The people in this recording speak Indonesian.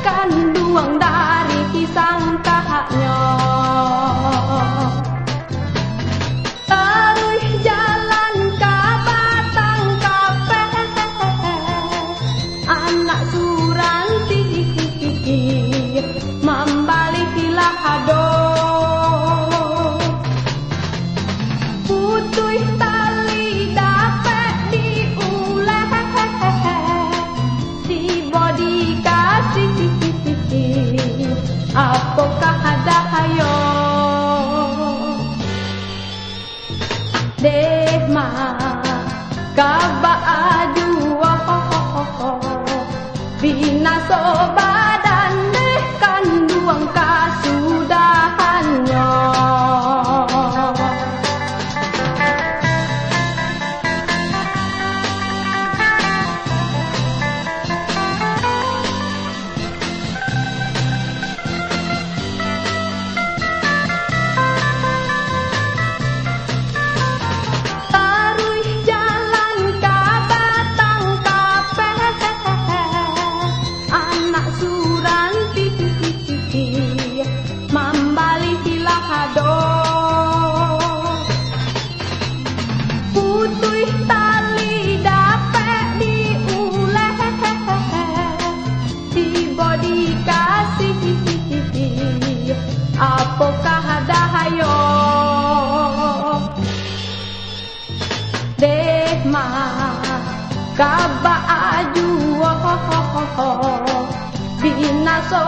kanduang dari kisang kahaknya. Taruh jalan ke batang kape, anak Suranti membalikilah ado. Putuh tali dapet diuleh, si bodi kasih, apakah ada hayo? Deh mah kaba aju, binaso badan deh kanduang kasudahannya. Putuh tali dapet diuleh, si bodi kasih, apakah ada hayo? Deh mah kaba aju, binaso